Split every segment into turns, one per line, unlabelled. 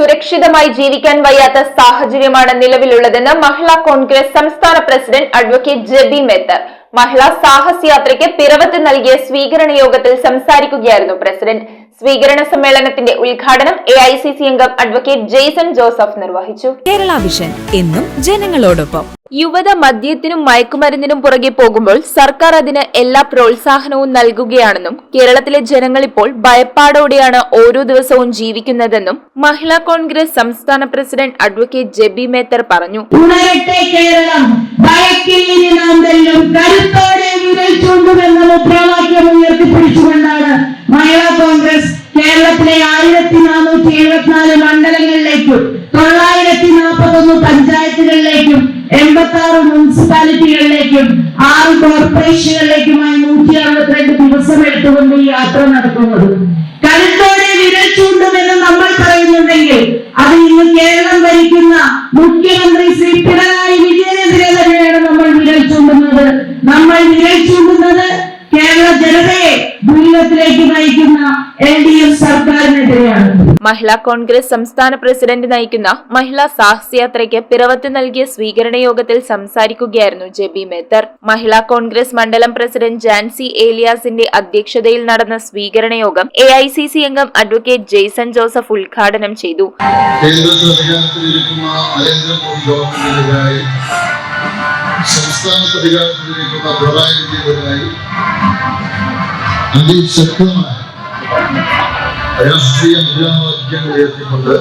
സുരക്ഷിതമായി ജീവിക്കാൻ വയ്യാത്ത സാഹചര്യമാണ് നിലവിലുള്ളതെന്ന് മഹിളാ കോൺഗ്രസ് സംസ്ഥാന പ്രസിഡന്റ് അഡ്വക്കേറ്റ് ജെബി മേത്തർ മഹിളാ സാഹസ് യാത്രയ്ക്ക് പിറവത്ത് നൽകിയ സ്വീകരണ യോഗത്തിൽ സംസാരിക്കുകയായിരുന്നു പ്രസിഡന്റ്. സ്വീകരണ സമ്മേളനത്തിന്റെ ഉദ്ഘാടനം AICC അംഗം അഡ്വക്കേറ്റ് ജെയ്സൺ ജോസഫ് നിർവഹിച്ചു.
കേരള വിഷൻ എന്നും ജനങ്ങളോടൊപ്പം.
യുവത മദ്യത്തിനും മയക്കുമരുന്നിനും പുറകെ പോകുമ്പോൾ സർക്കാർ അതിന് എല്ലാ പ്രോത്സാഹനവും നൽകുകയാണെന്നും കേരളത്തിലെ ജനങ്ങൾ ഇപ്പോൾ ഭയപ്പാടോടെയാണ് ഓരോ ദിവസവും ജീവിക്കുന്നതെന്നും മഹിളാ കോൺഗ്രസ് സംസ്ഥാന പ്രസിഡന്റ് അഡ്വക്കേറ്റ് ജെബി മേത്തർ പറഞ്ഞു.
മഹിളാ കോൺഗ്രസ് കേരളത്തിലെ 1474 മണ്ഡലങ്ങളിലേക്കും 941 പഞ്ചായത്തുകളിലേക്കും 86 മുനിസിപ്പാലിറ്റികളിലേക്കും 6 കോർപ്പറേഷനുകളിലേക്കുമായി 162 ദിവസം എടുത്തുകൊണ്ട് ഈ യാത്ര നടക്കുന്നത്. കരുത്തോടെ വിരൽ ചൂണ്ടുമെന്ന് നമ്മൾ പറയുന്നുണ്ടെങ്കിൽ അത് ഇന്ന് കേരളം ഭരിക്കുന്ന മുഖ്യമന്ത്രി ശ്രീ പിണറായി വിജയനെതിരെ തന്നെയാണ് നമ്മൾ വിരൽ ചൂണ്ടുന്നത്. നമ്മൾ വിരൽ ചൂണ്ടുന്നത് കേരള ജനതയെ ദുരിതത്തിലേക്ക് നയിക്കുന്ന LDF സർക്കാരിനെതിരെയാണ്.
മഹിളാ കോൺഗ്രസ് സംസ്ഥാന പ്രസിഡന്റ് നയിക്കുന്ന മഹിളാ സാഹസ് യാത്രയ്ക്ക് പിറവത്ത് നൽകിയ സ്വീകരണ യോഗത്തിൽ സംസാരിക്കുകയായിരുന്നു ജെബി മേത്തർ. മഹിളാ കോൺഗ്രസ് മണ്ഡലം പ്രസിഡന്റ് ജാൻസി ഏലിയാസിന്റെ അധ്യക്ഷതയിൽ നടന്ന സ്വീകരണ യോഗം AICC അംഗം അഡ്വക്കേറ്റ് ജെയ്സൺ ജോസഫ് ഉദ്ഘാടനം ചെയ്തു.
സംസ്ഥാനത്ത് അധികാരത്തിലിരിക്കുന്ന പിണറായി വിജയനായി അതിശക്തമായ രാഷ്ട്രീയ മുദ്രാവാക്യങ്ങൾ ഉയർത്തിക്കൊണ്ട്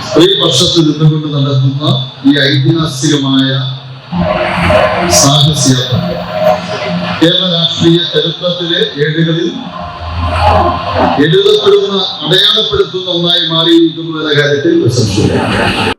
സ്ത്രീപക്ഷത്ത് നിന്നുകൊണ്ട് നടത്തുന്ന ഈ ഐതിഹാസികമായ സാഹസ്യയാത്ര കേരള രാഷ്ട്രീയ ചരിത്രത്തിലെ ഏടുകളിൽ എഴുതപ്പെടുന്ന അടയാളപ്പെടുത്തുന്ന ഒന്നായി മാറിയിരിക്കുന്നു എന്ന കാര്യത്തിൽ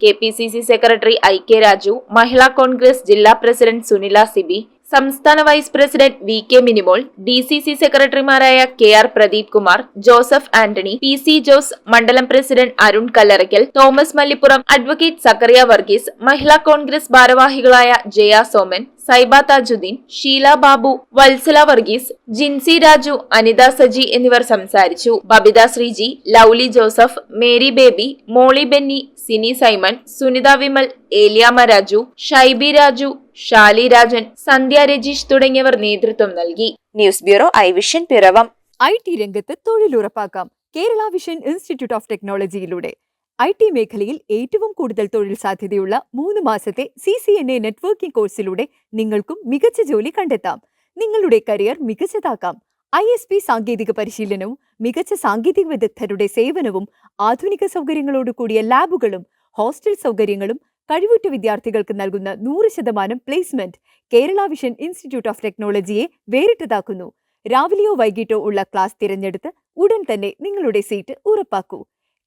KPCC secretary IK Raju, Mahila Congress ജില്ലാ പ്രസിഡന്റ് സുനില സിബി, സംസ്ഥാന vice president VK Minimol, DCC സെക്രട്ടറിമാരായ KR പ്രദീപ് കുമാർ, ജോസഫ് ആന്റണി, PC ജോസ്, മണ്ഡലം പ്രസിഡന്റ് അരുൺ കല്ലറയ്ക്കൽ, തോമസ് മല്ലിപ്പുറം, അഡ്വക്കേറ്റ് സക്കറിയ വർഗീസ്, മഹിളാ കോൺഗ്രസ് ഭാരവാഹികളായ ജയ സോമൻ, സൈബ താജുദ്ദീൻ, ഷീല ബാബു, വത്സല വർഗീസ്, ജിൻസി രാജു, അനിത സജി എന്നിവർ സംസാരിച്ചു. ബബിത ശ്രീജി, ലൗലി ജോസഫ്, മേരി ബേബി, മോളി ബെന്നി, സിനി സൈമൺ, സുനിത വിമൽ, ഏലിയാമ രാജു, ഷൈബി രാജു, ഷാലി രാജൻ, സന്ധ്യ രജീഷ് തുടങ്ങിയവർ നേതൃത്വം നൽകി. News bureau Ivision Piravom.
IT രംഗത്ത് തൊഴിലുറപ്പാക്കാം കേരള വിഷൻ ഇൻസ്റ്റിറ്റ്യൂട്ട് ഓഫ് ടെക്നോളജിയിലൂടെ. IT മേഖലയിൽ ഏറ്റവും കൂടുതൽ തൊഴിൽ സാധ്യതയുള്ള 3 മാസത്തെ CCNA നെറ്റ്വർക്കിംഗ് കോഴ്സിലൂടെ നിങ്ങൾക്കും മികച്ച ജോലി കണ്ടെത്താം. നിങ്ങളുടെ കരിയർ മികച്ചതാക്കാം. ISP സാങ്കേതിക പരിശീലനവും മികച്ച സാങ്കേതിക വിദഗ്ധരുടെ സേവനവും ആധുനിക സൗകര്യങ്ങളോടുകൂടിയ ലാബുകളും ഹോസ്റ്റൽ സൗകര്യങ്ങളും കഴിവുറ്റ വിദ്യാർത്ഥികൾക്ക് നൽകുന്ന 100% placement Kerala vision institute of ടെക്നോളജിയെ വേറിട്ടതാക്കുന്നു. രാവിലെയോ വൈകിട്ടോ ഉള്ള ക്ലാസ് തിരഞ്ഞെടുത്ത് ഉടൻ തന്നെ നിങ്ങളുടെ സീറ്റ് ഉറപ്പാക്കൂ.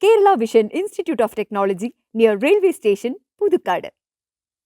Kerala vision institute of technology, near railway station, Puthukkad.